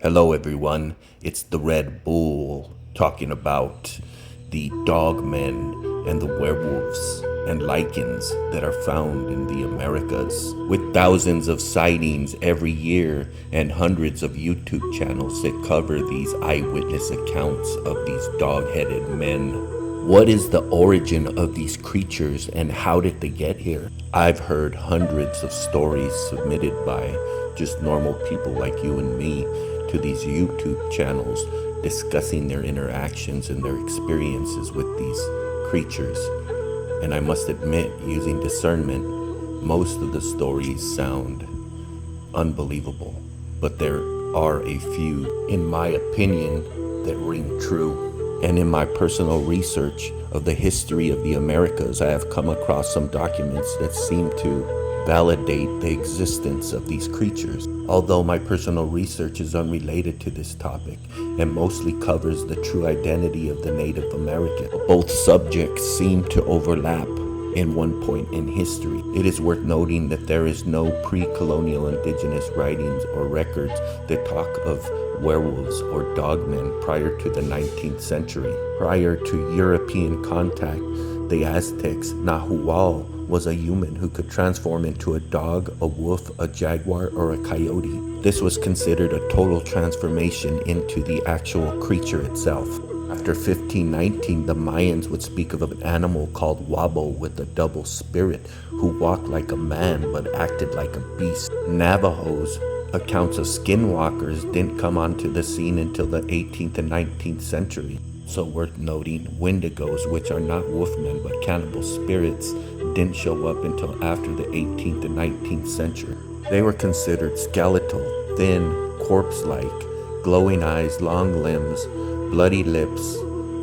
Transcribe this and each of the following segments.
Hello, everyone. It's the Red Bull talking about the dogmen and the werewolves and lichens that are found in the Americas. With thousands of sightings every year and hundreds of YouTube channels that cover these eyewitness accounts of these dog-headed men. What is the origin of these creatures and how did they get here? I've heard hundreds of stories submitted by just normal people like you and me to these YouTube channels discussing their interactions and their experiences with these creatures. And I must admit, using discernment, most of the stories sound unbelievable, but there are a few, in my opinion, that ring true. And in my personal research of the history of the Americas, I have come across some documents that seem to validate the existence of these creatures. Although my personal research is unrelated to this topic and mostly covers the true identity of the Native American, both subjects seem to overlap in one point in history. It is worth noting that there is no pre-colonial indigenous writings or records that talk of werewolves or dogmen prior to the 19th century. Prior to European contact, the Aztecs, Nahual was a human who could transform into a dog, a wolf, a jaguar, or a coyote. This was considered a total transformation into the actual creature itself. After 1519, the Mayans would speak of an animal called Wabo with a double spirit who walked like a man but acted like a beast. Navajos accounts of skinwalkers didn't come onto the scene until the 18th and 19th century. So worth noting, Wendigos, which are not wolfmen but cannibal spirits, didn't show up until after the 18th and 19th century. They were considered skeletal, thin, corpse-like, glowing eyes, long limbs, bloody lips.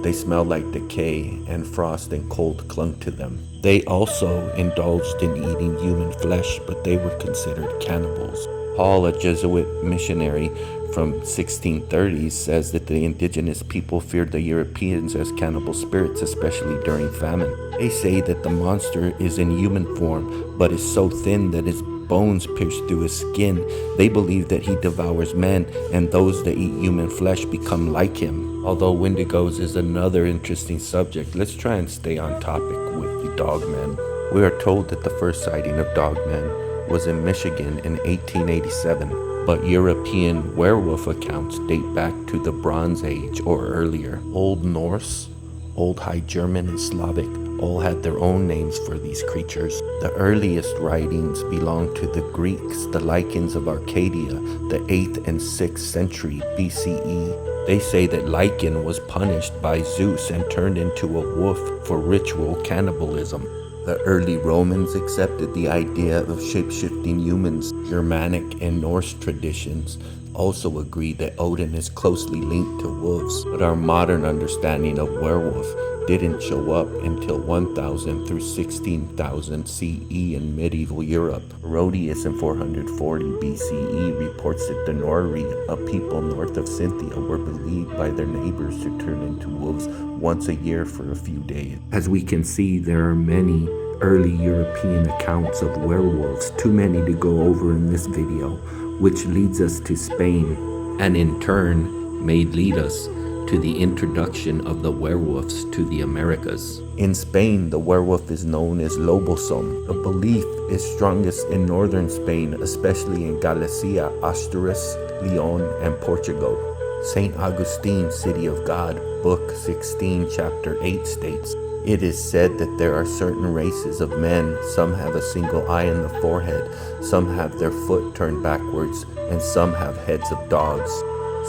They smelled like decay, and frost and cold clung to them. They also indulged in eating human flesh, but they were considered cannibals. Paul, a Jesuit missionary from 1630s, says that the indigenous people feared the Europeans as cannibal spirits, especially during famine. They say that the monster is in human form, but is so thin that his bones pierce through his skin. They believe that he devours men, and those that eat human flesh become like him. Although Wendigos is another interesting subject, let's try and stay on topic with the dogmen. We are told that the first sighting of dogmen was in Michigan in 1887, but European werewolf accounts date back to the Bronze Age or earlier. Old Norse, Old High German, and Slavic all had their own names for these creatures. The earliest writings belong to the Greeks, the lichens of Arcadia, the 8th and 6th century BCE. They say that lichen was punished by Zeus and turned into a wolf for ritual cannibalism. The early Romans accepted the idea of shape-shifting humans. Germanic and Norse traditions also agree that Odin is closely linked to wolves, but our modern understanding of werewolf didn't show up until 1000 through 16,000 CE in medieval Europe. Herodias in 440 BCE reports that the Norri, a people north of Scythia, were believed by their neighbors to turn into wolves once a year for a few days. As we can see, there are many early European accounts of werewolves, too many to go over in this video, which leads us to Spain, and in turn may lead us to the introduction of the werewolves to the Americas. In Spain, the werewolf is known as Lobosum. The belief is strongest in northern Spain, especially in Galicia, Asturias, Leon, and Portugal. St. Augustine, City of God, Book 16, Chapter 8 states, "It is said that there are certain races of men, some have a single eye in the forehead, some have their foot turned backwards, and some have heads of dogs."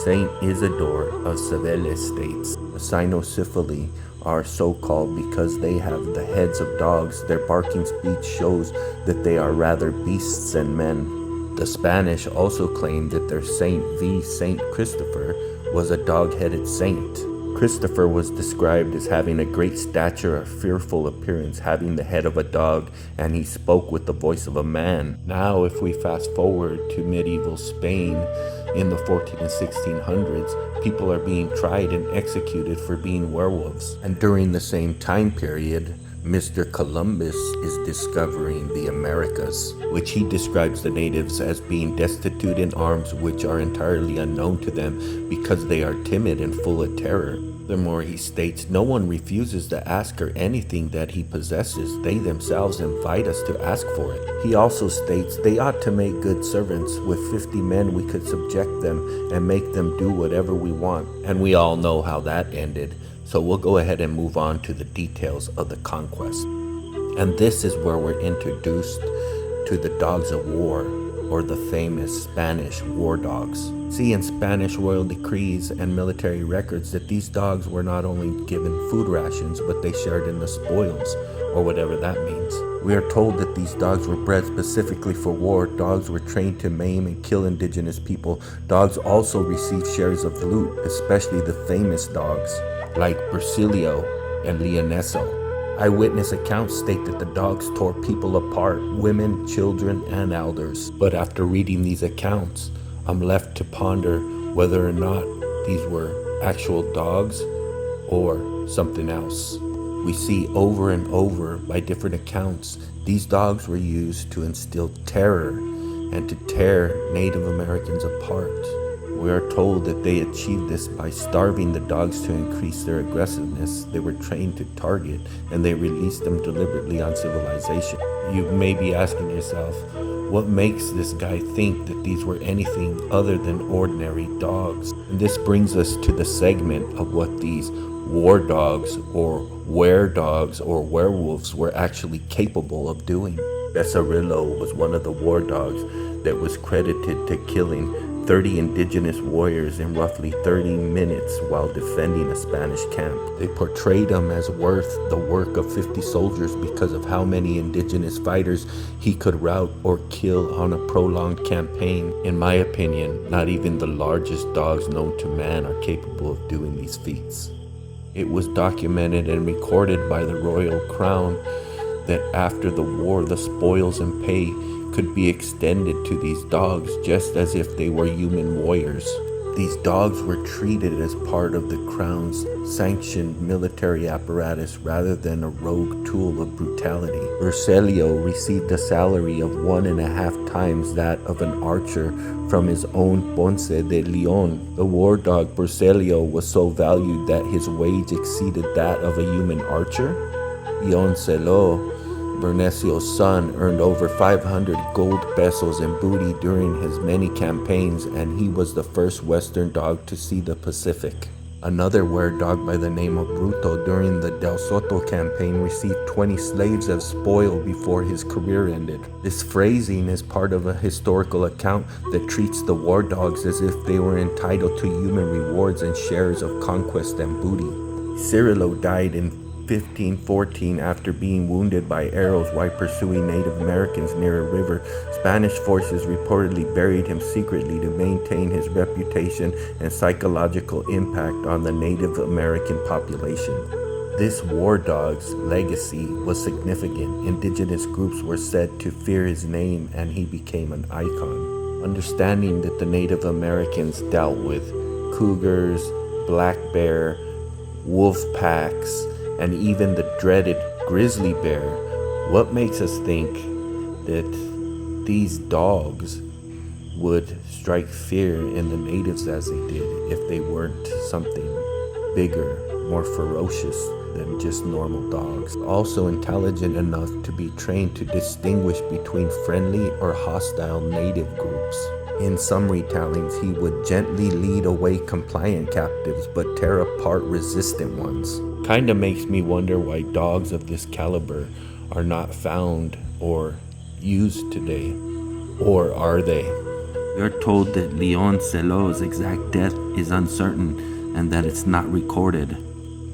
Saint Isidore of Seville states, "The cynocephali are so called because they have the heads of dogs. Their barking speech shows that they are rather beasts than men." The Spanish also claimed that their saint Saint Christopher was a dog-headed saint. Christopher was described as having a great stature, a fearful appearance, having the head of a dog, and he spoke with the voice of a man. Now, if we fast forward to medieval Spain, in the 14 and 1600s, people are being tried and executed for being werewolves. And during the same time period, Mr. Columbus is discovering the Americas, which he describes the natives as being destitute in arms which are entirely unknown to them because they are timid and full of terror. Furthermore, he states, no one refuses to ask her anything that he possesses. They themselves invite us to ask for it. He also states, they ought to make good servants. With 50 men we could subject them and make them do whatever we want. And we all know how that ended. So we'll go ahead and move on to the details of the conquest. And this is where we're introduced to the dogs of war, or the famous Spanish war dogs. See in Spanish royal decrees and military records that these dogs were not only given food rations, but they shared in the spoils, or whatever that means. We are told that these dogs were bred specifically for war. Dogs were trained to maim and kill indigenous people. Dogs also received shares of loot, especially the famous dogs like Bersilio and Leoneso. Eyewitness accounts state that the dogs tore people apart, women, children, and elders. But after reading these accounts, I'm left to ponder whether or not these were actual dogs or something else. We see over and over by different accounts, these dogs were used to instill terror and to tear Native Americans apart. We are told that they achieved this by starving the dogs to increase their aggressiveness. They were trained to target, and they released them deliberately on civilization. You may be asking yourself, what makes this guy think that these were anything other than ordinary dogs? And this brings us to the segment of what these war dogs or were-dogs or werewolves were actually capable of doing. Bessarillo was one of the war dogs that was credited to killing 30 indigenous warriors in roughly 30 minutes while defending a Spanish camp. They portrayed him as worth the work of 50 soldiers because of how many indigenous fighters he could rout or kill on a prolonged campaign. In my opinion, not even the largest dogs known to man are capable of doing these feats. It was documented and recorded by the royal crown that after the war, the spoils and pay could be extended to these dogs just as if they were human warriors. These dogs were treated as part of the crown's sanctioned military apparatus rather than a rogue tool of brutality. Bersilio received a salary of 1.5 times that of an archer from his own Ponce de Leon. The war dog Bersilio was so valued that his wage exceeded that of a human archer. Leoncelo, Bernesio's son, earned over 500 gold pesos in booty during his many campaigns, and he was the first Western dog to see the Pacific. Another were-dog by the name of Bruto during the Del Soto campaign received 20 slaves as spoil before his career ended. This phrasing is part of a historical account that treats the war dogs as if they were entitled to human rewards and shares of conquest and booty. Cirillo died in 1514 after being wounded by arrows while pursuing Native Americans near a river. Spanish forces reportedly buried him secretly to maintain his reputation and psychological impact on the Native American population. This war dog's legacy was significant. Indigenous groups were said to fear his name, and he became an icon. Understanding that the Native Americans dealt with cougars, black bear, wolf packs, and even the dreaded grizzly bear, what makes us think that these dogs would strike fear in the natives as they did if they weren't something bigger, more ferocious than just normal dogs? Also intelligent enough to be trained to distinguish between friendly or hostile native groups. In some retellings, he would gently lead away compliant captives but tear apart resistant ones. Kinda makes me wonder why dogs of this caliber are not found or used today. Or are they? We are told that Leoncelo's exact death is uncertain and that it's not recorded.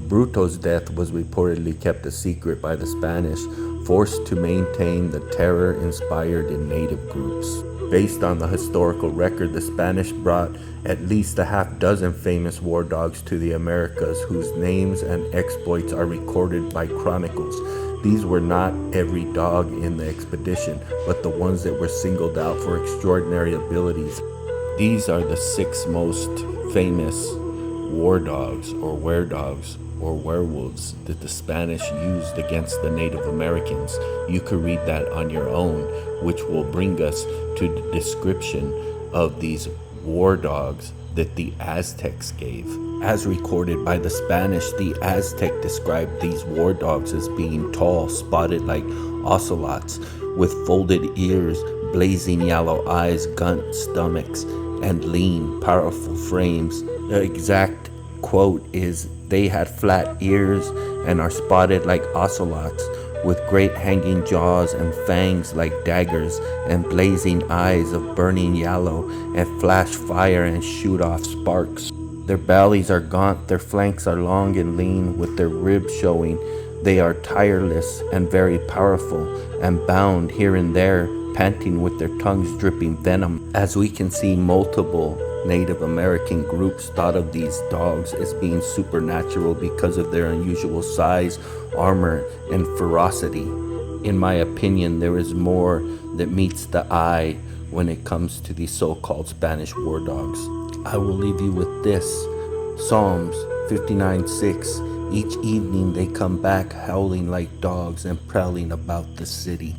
Bruto's death was reportedly kept a secret by the Spanish, forced to maintain the terror inspired in native groups. Based on the historical record, the Spanish brought at least a half-dozen famous war dogs to the Americas whose names and exploits are recorded by chronicles. These were not every dog in the expedition, but the ones that were singled out for extraordinary abilities. These are the 6 most famous war dogs or weredogs or werewolves that the Spanish used against the Native Americans. You could read that on your own, which will bring us to the description of these war dogs that the Aztecs gave. As recorded by the Spanish, the Aztec described these war dogs as being tall, spotted like ocelots, with folded ears, blazing yellow eyes, gaunt stomachs, and lean, powerful frames. The exact quote is, "They had flat ears and are spotted like ocelots, with great hanging jaws and fangs like daggers, and blazing eyes of burning yellow, and flash fire and shoot off sparks. Their bellies are gaunt, their flanks are long and lean, with their ribs showing. They are tireless and very powerful, and bound here and there, panting with their tongues dripping venom." As we can see, multiple Native American groups thought of these dogs as being supernatural because of their unusual size, armor, and ferocity. In my opinion, there is more that meets the eye when it comes to these so-called Spanish war dogs. I will leave you with this. Psalms 59:6. Each evening they come back howling like dogs and prowling about the city.